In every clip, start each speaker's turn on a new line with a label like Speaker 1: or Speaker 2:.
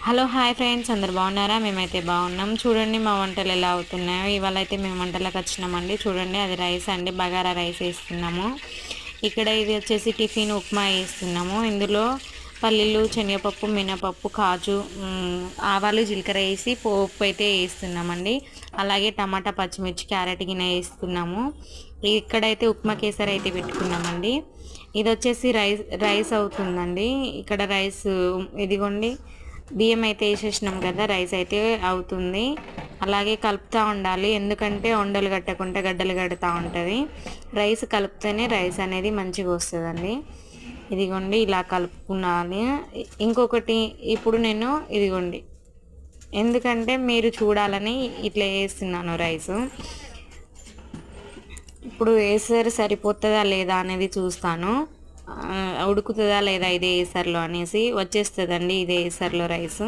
Speaker 1: Hello hi friends, అందరు బాగున్నారా? మేమైతే బాగున్నాం. చూడండి మా వంటలు ఎలా అవుతున్నాయో. ఇవాళ అయితే మేము వంటలకు వచ్చినామండి. చూడండి, అది రైస్ అండి, బగారా రైస్ వేస్తున్నాము. ఇక్కడ ఇది వచ్చేసి టిఫిన్ ఉప్మా వేస్తున్నాము. ఇందులో పల్లీలు, శనగపప్పు, మినపప్పు, కాజు, ఆవాలు, జీలకర్ర వేసి పోపు అయితే వేస్తున్నామండి. అలాగే టమాటా, పచ్చిమిర్చి, క్యారెట్ గిన్నె వేస్తున్నాము. ఇక్కడైతే ఉప్మా కేసరి అయితే పెట్టుకున్నామండి. ఇది వచ్చేసి రైస్ అవుతుందండి. ఇక్కడ రైస్ ఇదిగోండి, బియ్యం అయితే వేసేసినాం కదా, రైస్ అయితే అవుతుంది. అలాగే కలుపుతూ ఉండాలి, ఎందుకంటే ఉండలు కట్టకుండా గడ్డలు కడుతూ ఉంటుంది. రైస్ కలిపితేనే రైస్ అనేది మంచిగా వస్తుందండి. ఇదిగోండి, ఇలా కలుపుకున్నాను. ఇంకొకటి ఇప్పుడు నేను ఇదిగోండి, ఎందుకంటే మీరు చూడాలని ఇట్లా వేస్తున్నాను రైసు. ఇప్పుడు వేసారు సరిపోతుందా లేదా అనేది చూస్తాను. ఉడుకుతుందా లేదా ఇదే ఏసర్లో అనేసి. వచ్చేస్తుందండి ఇదే ఏసర్లో రైస్.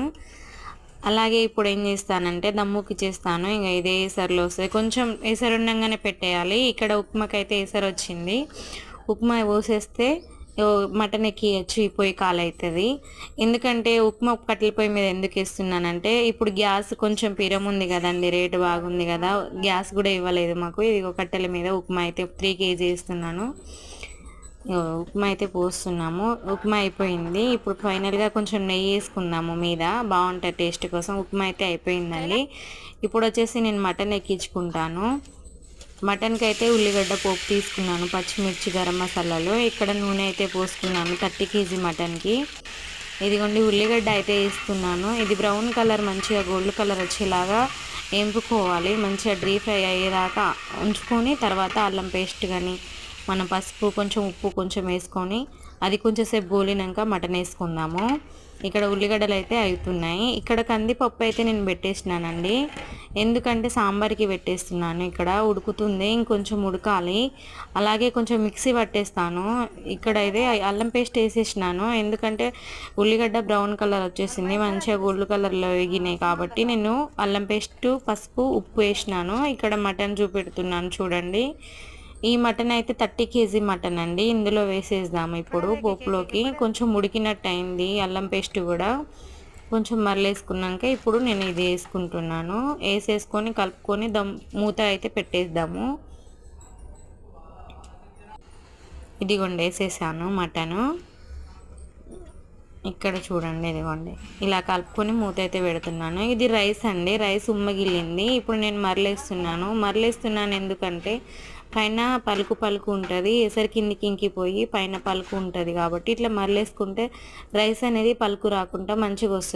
Speaker 1: అలాగే ఇప్పుడు ఏం చేస్తానంటే దమ్ముకి చేస్తాను. ఇంకా ఇదే ఏసర్లో వస్తుంది. కొంచెం ఏసరు ఉండగానే పెట్టేయాలి. ఇక్కడ ఉప్మాకి అయితే ఏసరు వచ్చింది. ఉప్మా పోసేస్తే మటన్ ఎక్కియచ్చు, ఈ పొయ్యి కాలవుతుంది. ఎందుకంటే ఉప్మా కట్టెల పొయ్యి మీద ఎందుకు వేస్తున్నానంటే, ఇప్పుడు గ్యాస్ కొంచెం పిరం ఉంది కదండి, రేటు బాగుంది కదా, గ్యాస్ కూడా ఇవ్వలేదు మాకు. ఇది కట్టెల మీద ఉప్మా అయితే 3 kg వేస్తున్నాను. ఉప్మా అయితే పోస్తున్నాము. ఉప్మా అయిపోయింది. ఇప్పుడు ఫైనల్గా కొంచెం నెయ్యి వేసుకుందాము మీద, బాగుంటుంది టేస్ట్ కోసం. ఉప్మా అయితే అయిపోయిందండి. ఇప్పుడు వచ్చేసి నేను మటన్ ఎక్కించుకుంటాను. మటన్కి అయితే ఉల్లిగడ్డ పోపు తీసుకున్నాను, పచ్చిమిర్చి, గరం మసాలాలు. ఇక్కడ నూనె అయితే పోసుకున్నాను 30 kg మటన్కి. ఇదిగోండి, ఉల్లిగడ్డ అయితే వేస్తున్నాను. ఇది బ్రౌన్ కలర్, మంచిగా గోల్డ్ కలర్ వచ్చేలాగా వేపుకోవాలి. మంచిగా డీప్ ఫ్రై అయ్యేదాకా ఉంచుకొని తర్వాత అల్లం పేస్ట్ కానీ, మనం పసుపు, కొంచెం ఉప్పు కొంచెం వేసుకొని అది కొంచెం సేపు గోలినాక మటన్ వేసుకుందాము. ఇక్కడ ఉల్లిగడ్డలు అయితే అవుతున్నాయి. ఇక్కడ కందిపప్పు అయితే నేను పెట్టేసినానండి, ఎందుకంటే సాంబార్కి పెట్టేస్తున్నాను. ఇక్కడ ఉడుకుతుంది, ఇంకొంచెం ఉడకాలి. అలాగే కొంచెం మిక్సీ పట్టేస్తాను. ఇక్కడ అయితే అల్లం పేస్ట్ వేసేసినాను, ఎందుకంటే ఉల్లిగడ్డ బ్రౌన్ కలర్ వచ్చేసింది, మంచిగా గోల్డ్ కలర్లో వేగినాయి కాబట్టి నేను అల్లం పేస్ట్, పసుపు, ఉప్పు వేసినాను. ఇక్కడ మటన్ చూపెడుతున్నాను చూడండి. ఈ మటన్ అయితే 30 kg మటన్ అండి. ఇందులో వేసేద్దాము ఇప్పుడు పోపులోకి. కొంచెం ఉడికినట్టు అయింది అల్లం పేస్ట్ కూడా. కొంచెం మరలేసుకున్నాక ఇప్పుడు నేను ఇది వేసుకుంటున్నాను. వేసేసుకొని కలుపుకొని మూత అయితే పెట్టేద్దాము. ఇదిగోండి, వేసేసాను మటను. ఇక్కడ చూడండి, ఇదిగోండి, ఇలా కలుపుకొని మూత అయితే పెడుతున్నాను. ఇది రైస్ అండి, రైస్ ఉమ్మగిలింది. ఇప్పుడు నేను మరలేస్తున్నాను ఎందుకంటే పైన పలుకు పలుకు ఉంటుంది, ఎసరు కిందికి ఇంకిపోయి పైన పలుకు ఉంటుంది కాబట్టి ఇట్లా మరలేసుకుంటే రైస్ అనేది పలుకు రాకుండా మంచిగా వస్తుంది.